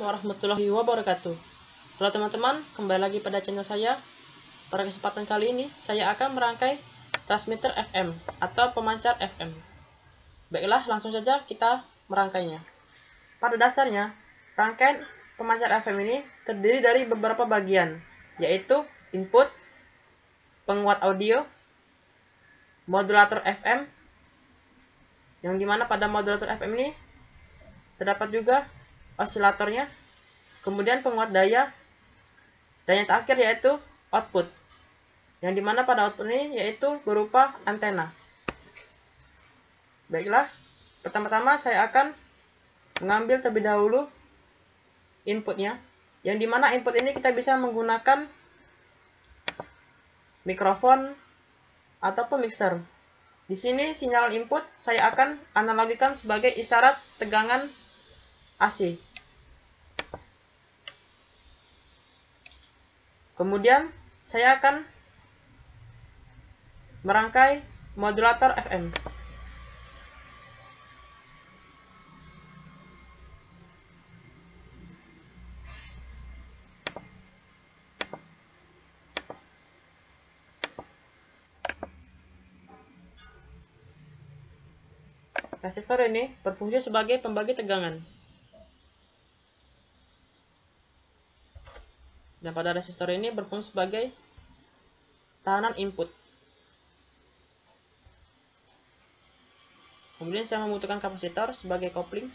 warahmatullahi wabarakatuh. Halo teman-teman, kembali lagi pada channel saya. Pada kesempatan kali ini, saya akan merangkai transmitter FM atau pemancar FM. Baiklah, langsung saja kita merangkainya. Pada dasarnya, rangkaian pemancar FM ini terdiri dari beberapa bagian, yaitu input, penguat audio, modulator FM, yang dimana pada modulator FM ini terdapat juga osilatornya, kemudian penguat daya, dan yang terakhir yaitu output, yang dimana pada output ini yaitu berupa antena. Baiklah, pertama-tama saya akan mengambil terlebih dahulu inputnya, yang dimana input ini kita bisa menggunakan mikrofon ataupun mixer. Di sini sinyal input saya akan analogikan sebagai isyarat tegangan AC. Kemudian saya akan merangkai modulator FM. Resistor ini berfungsi sebagai pembagi tegangan. Dan pada resistor ini berfungsi sebagai tahanan input. Kemudian saya membutuhkan kapasitor sebagai kopling.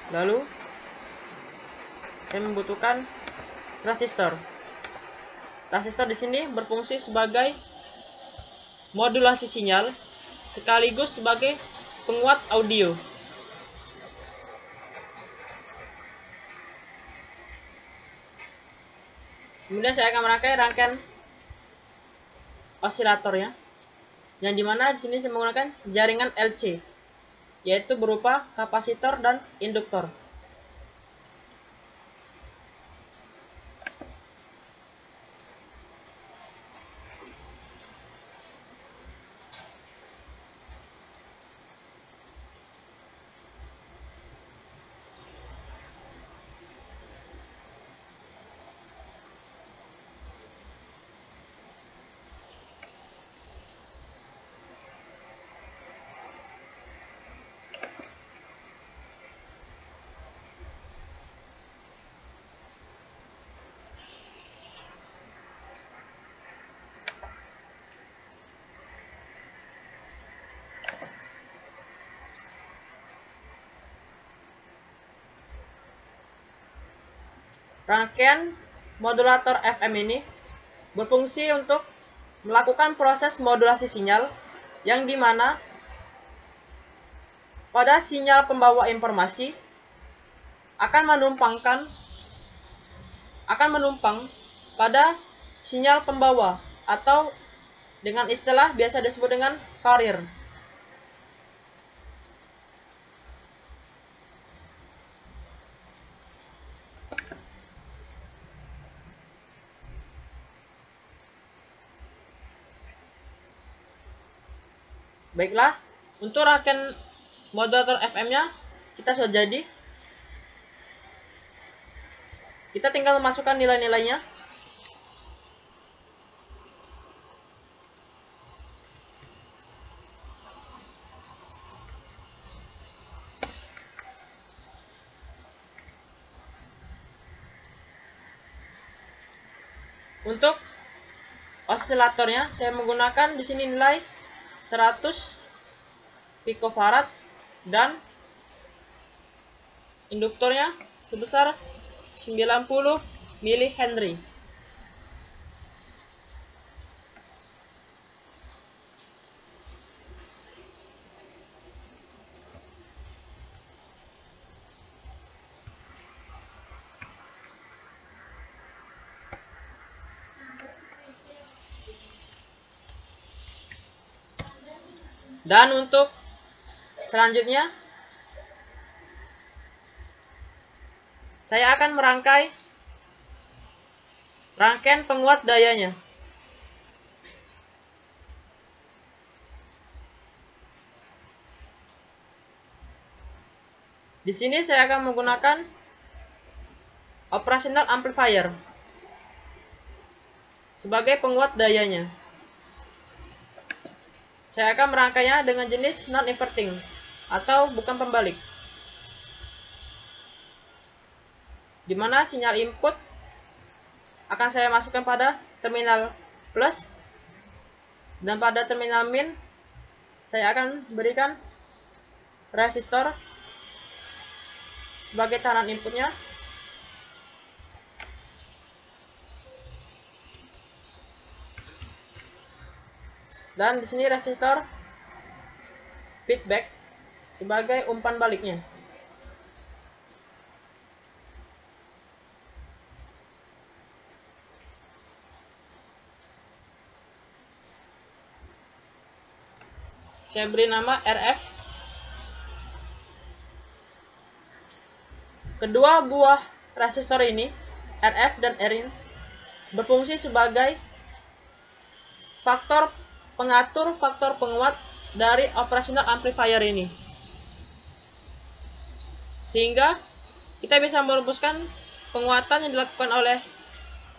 Lalu saya membutuhkan transistor. Transistor di sini berfungsi sebagai modulasi sinyal sekaligus sebagai penguat audio. Kemudian saya akan merangkai rangkaian osilatornya, yang dimana di sini saya menggunakan jaringan LC, yaitu berupa kapasitor dan induktor. Rangkaian modulator FM ini berfungsi untuk melakukan proses modulasi sinyal, yang dimana pada sinyal pembawa informasi akan menumpang pada sinyal pembawa, atau dengan istilah biasa disebut dengan carrier. Baiklah, untuk rangkaian modulator FM-nya kita sudah jadi. Kita tinggal memasukkan nilai-nilainya. Untuk osilatornya saya menggunakan di sini nilai 100 picofarad dan induktornya sebesar 90 mH. Dan untuk selanjutnya, saya akan merangkai rangkaian penguat dayanya. Di sini saya akan menggunakan operational amplifier sebagai penguat dayanya. Saya akan merangkainya dengan jenis non-inverting atau bukan pembalik, di mana sinyal input akan saya masukkan pada terminal plus, dan pada terminal min saya akan berikan resistor sebagai tahanan inputnya. Dan di sini resistor feedback sebagai umpan baliknya. Saya beri nama RF. Kedua buah resistor ini, RF dan RIN, berfungsi sebagai pengatur faktor penguat dari operational amplifier ini. Sehingga kita bisa merumuskan penguatan yang dilakukan oleh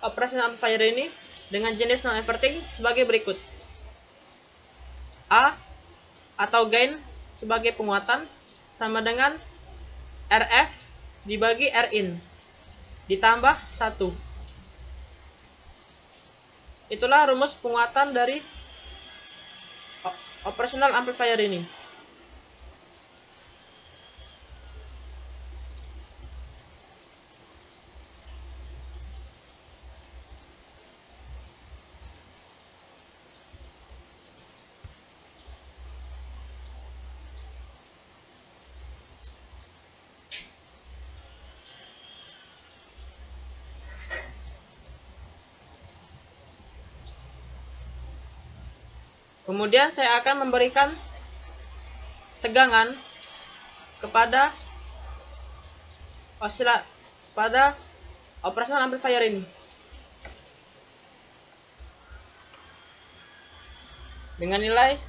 operational amplifier ini dengan jenis non-inverting sebagai berikut. A atau gain sebagai penguatan sama dengan RF dibagi Rin ditambah 1. Itulah rumus penguatan dari operational amplifier ini. Kemudian saya akan memberikan tegangan kepada operational amplifier ini dengan nilai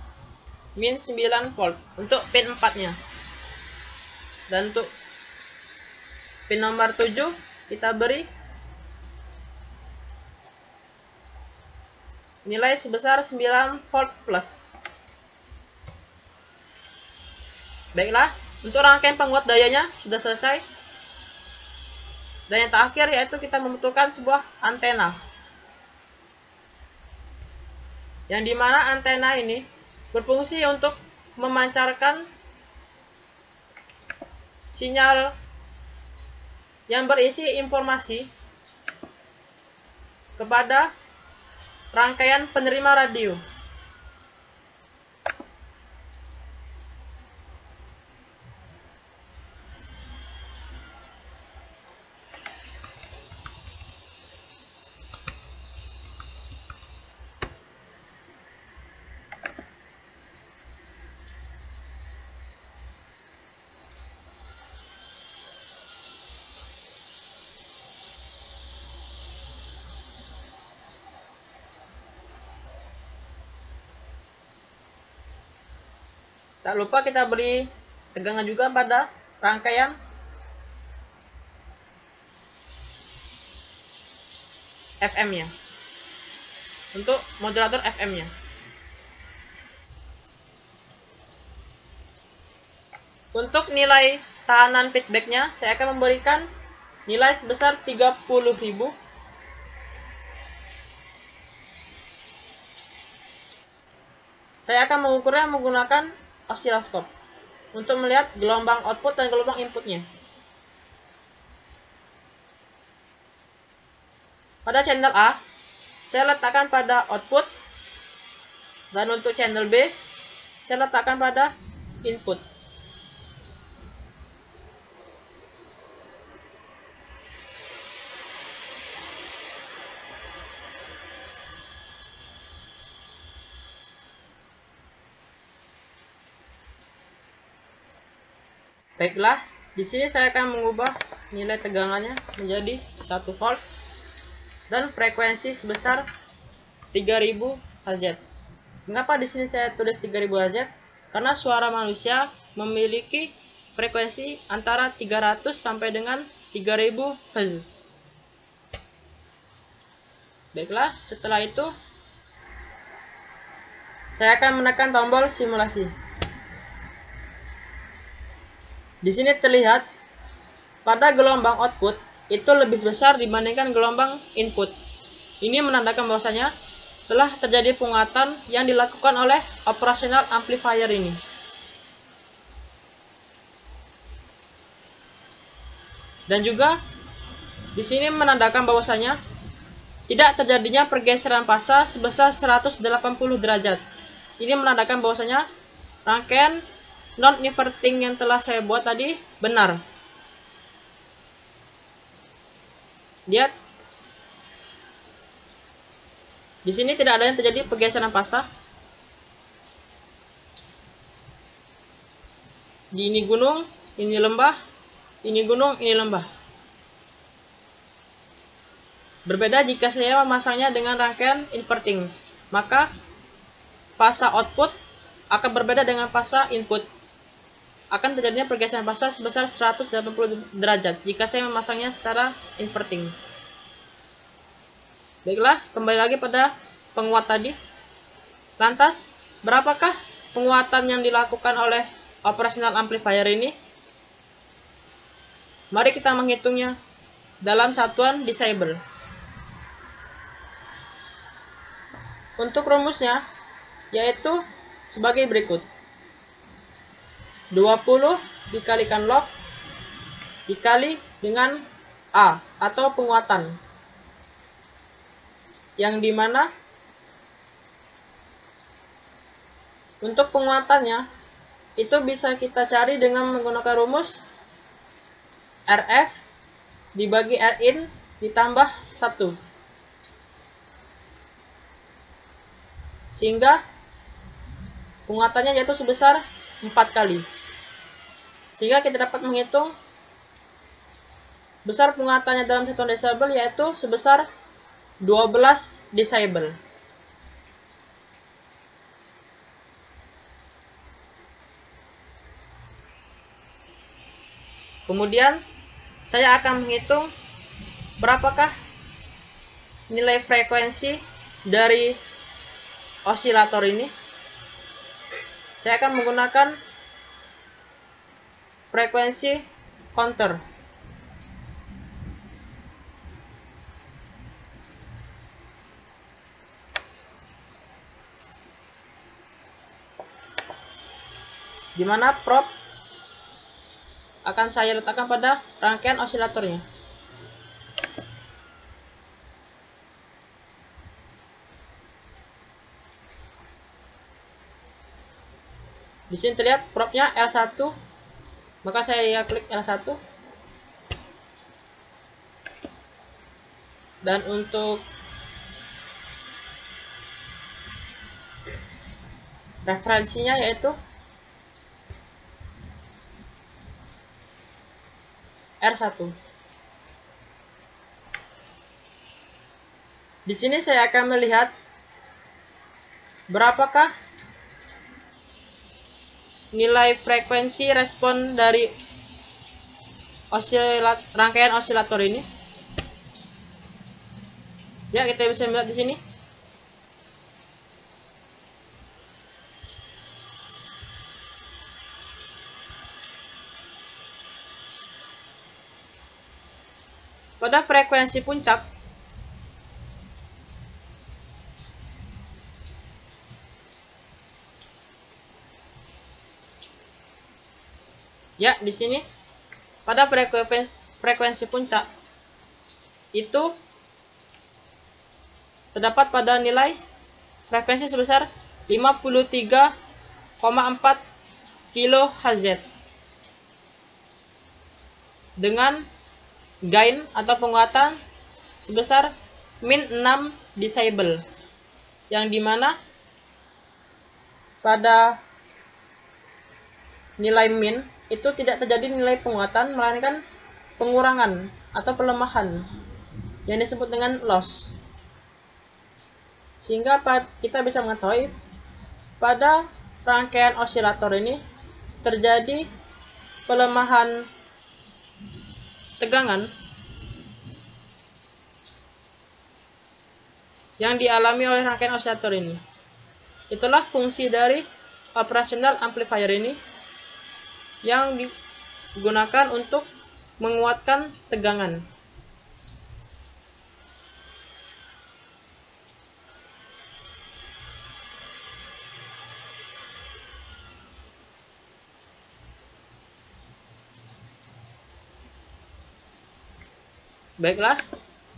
min 9 volt untuk pin 4-nya. Dan untuk pin nomor 7 kita beri nilai sebesar 9 volt plus. Baiklah, untuk rangkaian penguat dayanya sudah selesai. Dan yang terakhir yaitu kita membutuhkan sebuah antena, yang dimana antena ini berfungsi untuk memancarkan sinyal yang berisi informasi kepada rangkaian penerima radio. Tak lupa kita beri tegangan juga pada rangkaian FM-nya, untuk modulator FM-nya. Untuk nilai tahanan feedback-nya, saya akan memberikan nilai sebesar 30.000. Saya akan mengukurnya menggunakan osiloskop untuk melihat gelombang output dan gelombang inputnya. Pada channel A, saya letakkan pada output, dan untuk channel B, saya letakkan pada input. Baiklah, di sini saya akan mengubah nilai tegangannya menjadi 1 volt dan frekuensi sebesar 3000 Hz. Mengapa di sini saya tulis 3000 Hz? Karena suara manusia memiliki frekuensi antara 300 sampai dengan 3000 Hz. Baiklah, setelah itu saya akan menekan tombol simulasi. Di sini terlihat pada gelombang output itu lebih besar dibandingkan gelombang input. Ini menandakan bahwasanya telah terjadi penguatan yang dilakukan oleh operational amplifier ini. Dan juga di sini menandakan bahwasanya tidak terjadinya pergeseran fasa sebesar 180 derajat. Ini menandakan bahwasanya rangkaian non-inverting yang telah saya buat tadi benar. Lihat, di sini tidak ada yang terjadi pergeseran fasa. Di ini gunung, ini lembah, ini gunung, ini lembah. Berbeda jika saya memasangnya dengan rangkaian inverting, maka fasa output akan berbeda dengan fasa input. Akan terjadinya pergeseran fasa sebesar 180 derajat jika saya memasangnya secara inverting. Baiklah, kembali lagi pada penguat tadi. Lantas, berapakah penguatan yang dilakukan oleh operational amplifier ini? Mari kita menghitungnya dalam satuan decibel. Untuk rumusnya yaitu sebagai berikut. 20 dikalikan log dikali dengan A atau penguatan, yang dimana untuk penguatannya itu bisa kita cari dengan menggunakan rumus RF dibagi Rin ditambah 1, sehingga penguatannya yaitu sebesar 4 kali. Sehingga kita dapat menghitung besar penguatannya dalam satuan decibel yaitu sebesar 12 decibel. Kemudian saya akan menghitung berapakah nilai frekuensi dari osilator ini. Saya akan menggunakan frekuensi counter. Di mana probe akan saya letakkan pada rangkaian osilatornya. Di sini terlihat probe-nya L1, maka saya klik L1. Dan untuk referensinya yaitu R1. Di sini saya akan melihat berapakah nilai frekuensi respon dari rangkaian osilator ini. Ya, kita bisa melihat di sini. Pada frekuensi puncak, ya di sini pada frekuensi puncak itu terdapat pada nilai frekuensi sebesar 53,4 kHz dengan gain atau penguatan sebesar min 6 decibel, yang dimana pada nilai min itu tidak terjadi nilai penguatan, melainkan pengurangan atau pelemahan yang disebut dengan loss. Sehingga kita bisa mengetahui pada rangkaian osilator ini terjadi pelemahan tegangan yang dialami oleh rangkaian osilator ini. Itulah fungsi dari operational amplifier ini yang digunakan untuk menguatkan tegangan. Baiklah,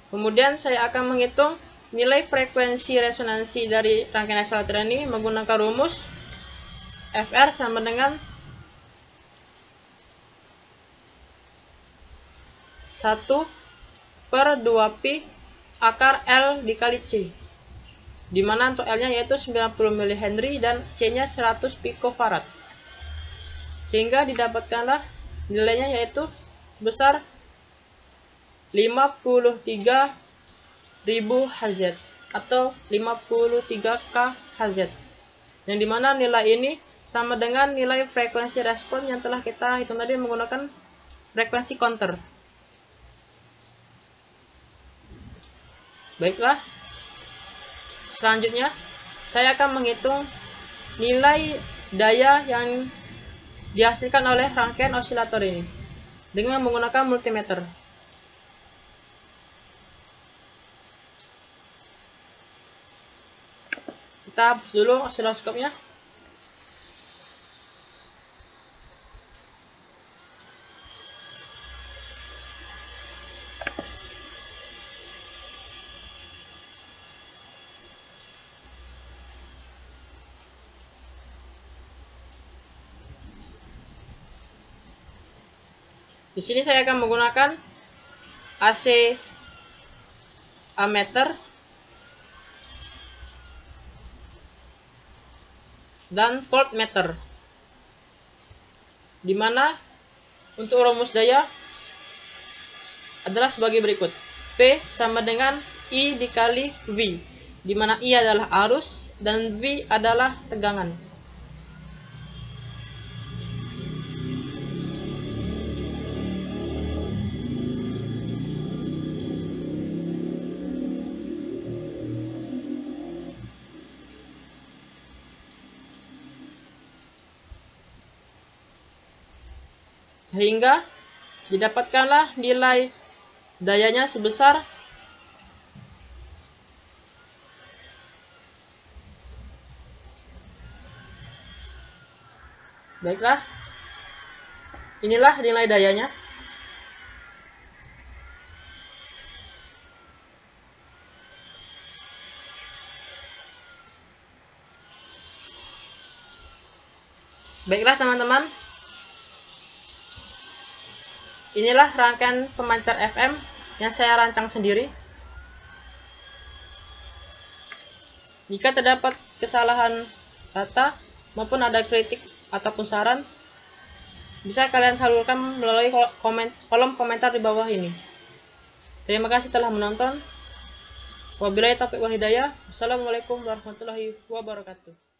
kemudian saya akan menghitung nilai frekuensi resonansi dari rangkaian osilator ini menggunakan rumus Fr sama dengan 1/2pi akar L dikali C, di mana untuk L-nya yaitu 90 mH dan C-nya 100 picofarad. Sehingga didapatkanlah nilainya yaitu sebesar 53.000 Hz atau 53k Hz, yang dimana nilai ini sama dengan nilai frekuensi respon yang telah kita hitung tadi menggunakan frekuensi counter. Baiklah, selanjutnya saya akan menghitung nilai daya yang dihasilkan oleh rangkaian osilator ini dengan menggunakan multimeter. Kita hapus dulu osiloskopnya. Di sini saya akan menggunakan AC ammeter dan voltmeter, di mana untuk rumus daya adalah sebagai berikut. P sama dengan I dikali V, di mana I adalah arus dan V adalah tegangan. Sehingga didapatkanlah nilai dayanya sebesar baiklah, inilah nilai dayanya. Baiklah teman-teman, inilah rangkaian pemancar FM yang saya rancang sendiri. Jika terdapat kesalahan data maupun ada kritik ataupun saran, bisa kalian salurkan melalui kolom komentar di bawah ini. Terima kasih telah menonton. Wabillahi taufiq wal hidayah. Wassalamualaikum warahmatullahi wabarakatuh.